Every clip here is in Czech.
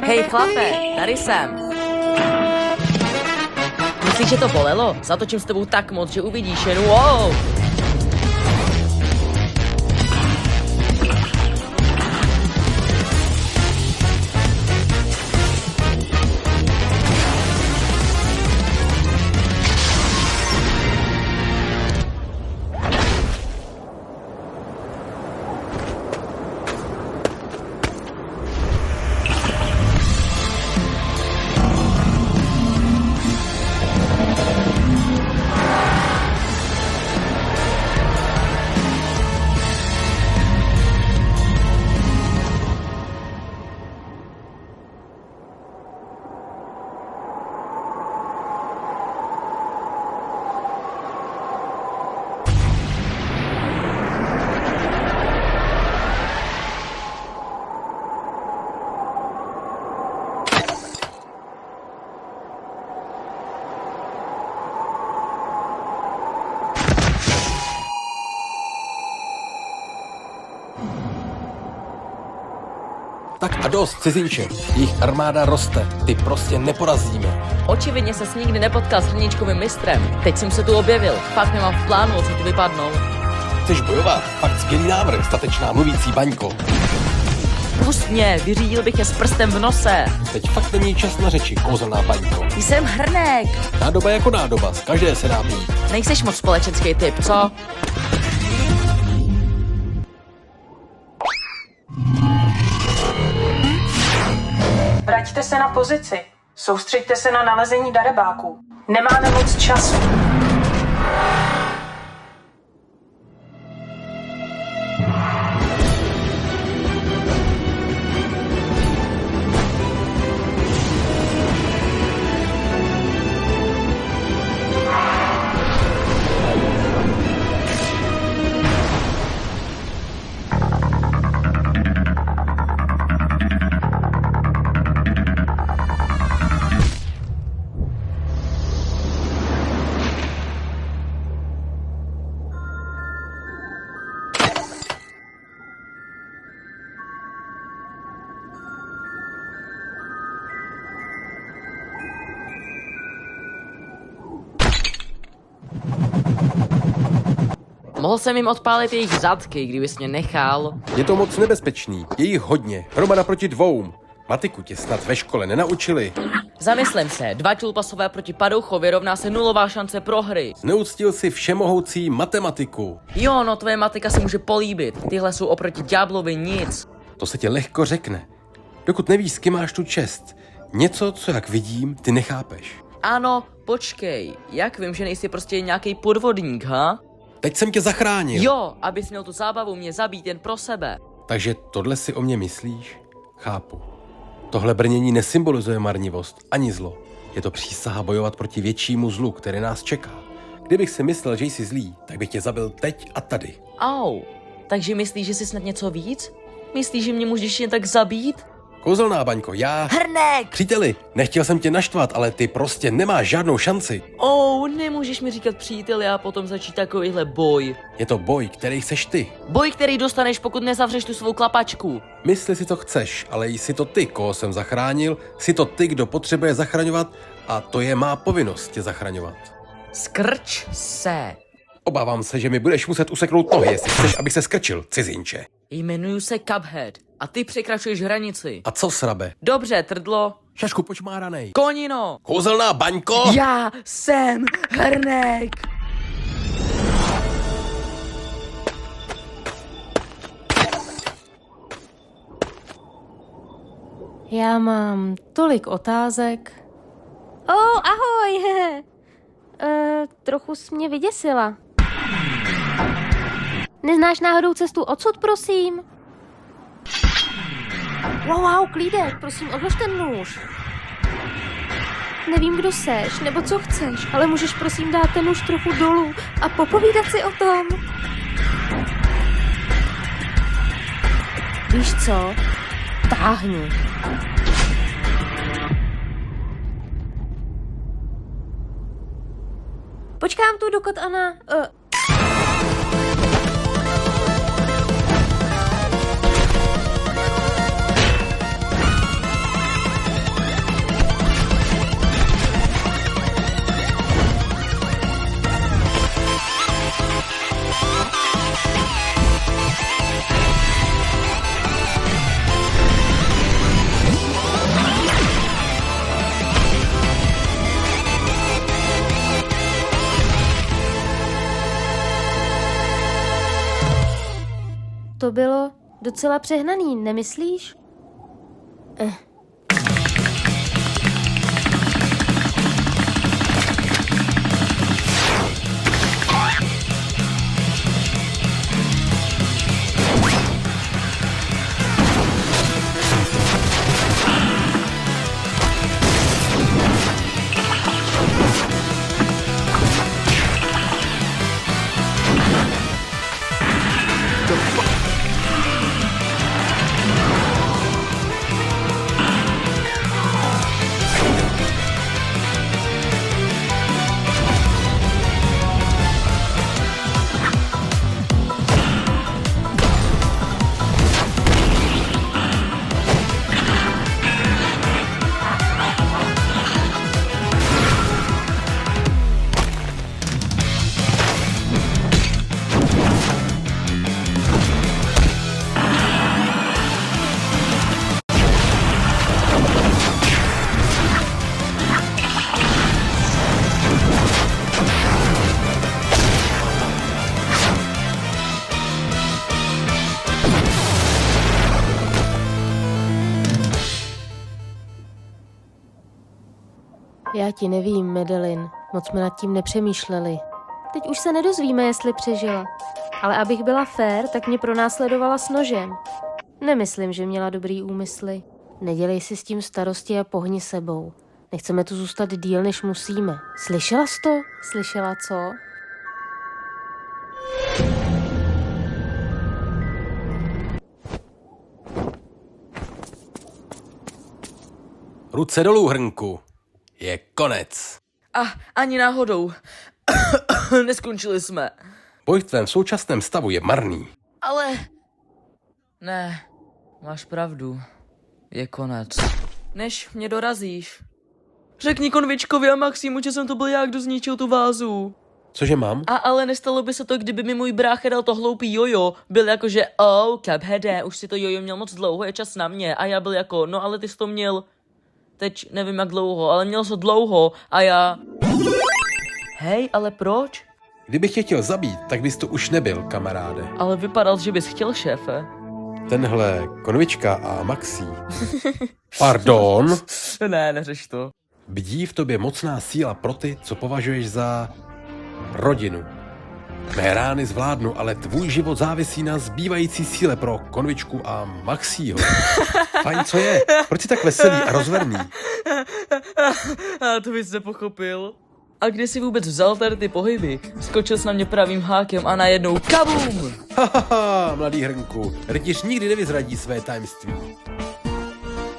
Hej chlape, tady jsem. Myslíš, že to bolelo? Zatočím s tebou tak moc, že uvidíš jen wow. Tak a dost, cizinče. Jejich armáda roste. Ty prostě neporazíme. Očividně ses nikdy nepotkal s hrníčkovým mistrem. Teď jsem se tu objevil. Fakt nemám v plánu odsud vypadnout. Chceš bojovat? Fakt skvělý návrh, statečná mluvící baňko. Pust mě, vyřídil bych je s prstem v nose. Teď fakt není čas na řeči, kouzelná baňko. Jsem hrnek. Nádoba jako nádoba, z každé se dá být. Nejseš moc společenský typ, co? Vraťte se na pozici. Soustřeďte se na nalezení darebáků. Nemáme moc času. Mohl jsem jim odpálit jejich zadky, kdybys mě nechal. Je to moc nebezpečný, je jich hodně, hromada proti dvou. Matiku tě snad ve škole nenaučili. Zamyslím se, 2 čulpasové proti padouchovi rovná se nulová šance prohry. Neuctil si všemohoucí matematiku. Jo, no tvoje matika se může políbit, tyhle jsou oproti ďáblovi nic. To se ti lehko řekne. Dokud nevíš, s kým máš tu čest. Něco, co jak vidím, ty nechápeš. Ano, počkej, jak vím, že nejsi prostě nějaký podvodník, ha? Teď jsem tě zachránil. Jo, abys měl tu zábavu mě zabít jen pro sebe. Takže tohle si o mě myslíš? Chápu. Tohle brnění nesymbolizuje marnivost ani zlo. Je to přísaha bojovat proti většímu zlu, který nás čeká. Kdybych si myslel, že jsi zlý, tak bych tě zabil teď a tady. Au, takže myslíš, že jsi snad něco víc? Myslíš, že mě můžeš jen tak zabít? Kouzelná baňko, já... Hrnek! Příteli, nechtěl jsem tě naštvat, ale ty prostě nemáš žádnou šanci. Nemůžeš mi říkat příteli a potom začít takovýhle boj. Je to boj, který chceš ty. Boj, který dostaneš, pokud nezavřeš tu svou klapačku. Mysli si to chceš, ale jsi to ty, koho jsem zachránil, jsi to ty, kdo potřebuje zachraňovat a to je má povinnost tě zachraňovat. Skrč se. Obávám se, že mi budeš muset useknout nohy, jestli chceš, abych se skrčil, cizinče. Jmenuju se Cuphead a ty překračuješ hranici. A co srabe? Dobře, trdlo. Šašku počmáranej. Konino. Kouzelná baňko! Já jsem hrnek. Já mám tolik otázek. Ahoj! Trochu jsi mě vyděsila. Neznáš náhodou cestu odsud, prosím? Wow, klídek, prosím, odlož ten nůž. Nevím, kdo seš, nebo co chceš, ale můžeš prosím dát ten nůž trochu dolů a popovídat si o tom. Víš co? Táhni. Počkám tu, dokud Anna... To bylo docela přehnaný, nemyslíš? Já ti nevím, Madeline. Moc jsme nad tím nepřemýšleli. Teď už se nedozvíme, jestli přežila. Ale abych byla fér, tak mě pronásledovala s nožem. Nemyslím, že měla dobrý úmysly. Nedělej si s tím starosti a pohni sebou. Nechceme tu zůstat díl, než musíme. Slyšela jsi to? Slyšela co? Ruce dolů, hrnku. Je konec. Ani náhodou. Neskončili jsme. Boj v tvém současném stavu je marný. Ale... Ne, máš pravdu. Je konec. Než mě dorazíš. Řekni konvičkovi a Maxímu, že jsem to byl já, kdo zničil tu vázu. Cože mám? Ale nestalo by se to, kdyby mi můj brácha dal to hloupý jojo. Byl jako, že Cupheade, už si to jojo měl moc dlouho, je čas na mě. A já byl jako, no ale ty jsi to měl... Teď nevím jak dlouho, ale měl jsi to dlouho a já... Hej, ale proč? Kdybych tě chtěl zabít, tak bys to už nebyl, kamaráde. Ale vypadal, že bys chtěl, šéfe. Tenhle konvička a Maxí. Pardon? Ne, neřeš to. Bdí v tobě mocná síla pro ty, co považuješ za rodinu. Mé rány zvládnu, ale tvůj život závisí na zbývající síle pro konvičku a Maxího. Fajn, co je? Proč jsi tak veselý a rozverný? To bys nepochopil. A kde jsi vůbec vzal tady ty pohyby? Skočil jsi na mě pravým hákem a najednou kabum! Hahaha, mladý hrnku, rytíř nikdy nevyzradí své tajemství.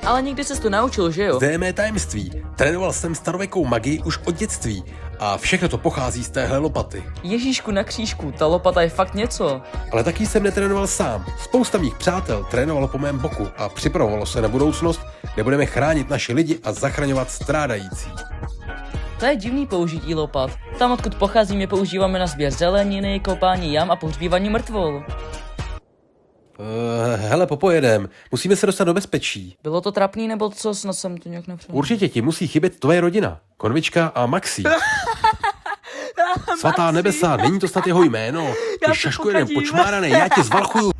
Ale někdy ses to naučil, že jo? Zde je mé tajemství. Trénoval jsem starověkou magii už od dětství a všechno to pochází z téhle lopaty. Ježíšku na křížku, ta lopata je fakt něco. Ale taky jsem netrénoval sám. Spousta mých přátel trénovalo po mém boku a připravovalo se na budoucnost, kde budeme chránit naše lidi a zachraňovat strádající. To je divný použití lopat. Tam, odkud pocházím, je používáme na sběr zeleniny, kopání jam a pohřbívání mrtvol. Hele, popojedem. Musíme se dostat do bezpečí. Bylo to trapný, nebo co? Snad jsem to nějak nepřemýšlel. Určitě ti musí chybět tvoje rodina. Konvička a Maxí. Svatá nebesa, není to snad jeho jméno. Ty šašku jeden počmáraný, já tě zvalchuju.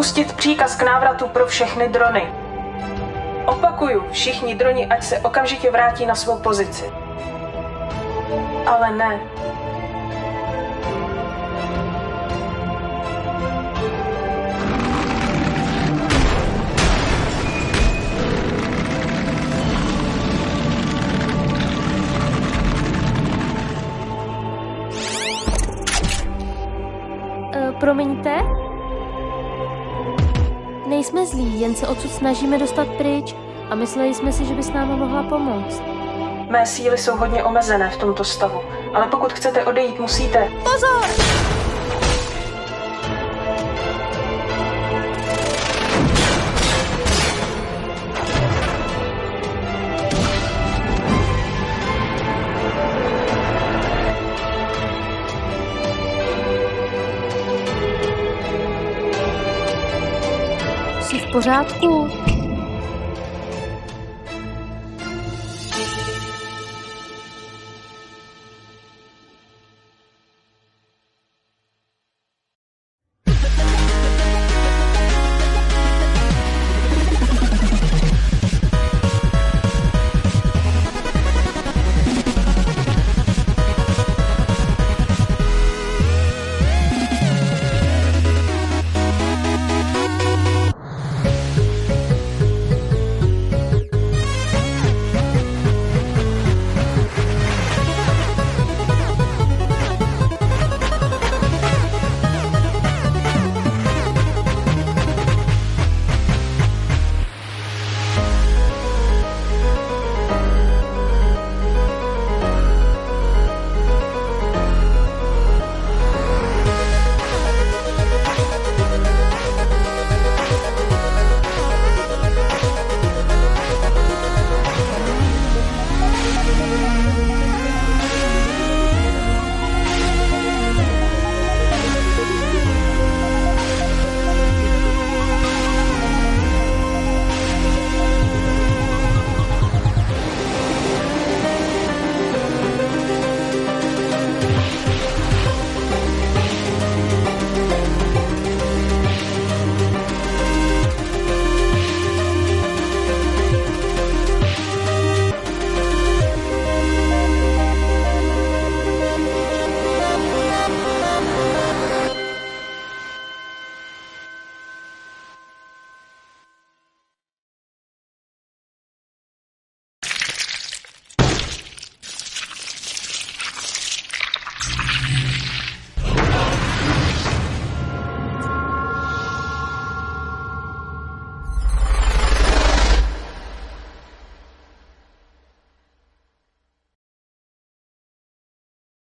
Spustit příkaz k návratu pro všechny drony. Opakuju, všichni droni, ať se okamžitě vrátí na svou pozici. Ale ne. Promiňte? Nejsme zlí, jen se odsud snažíme dostat pryč a mysleli jsme si, že by s námi mohla pomoct. Mé síly jsou hodně omezené v tomto stavu, ale pokud chcete odejít, musíte... Pozor! Jsi v pořádku?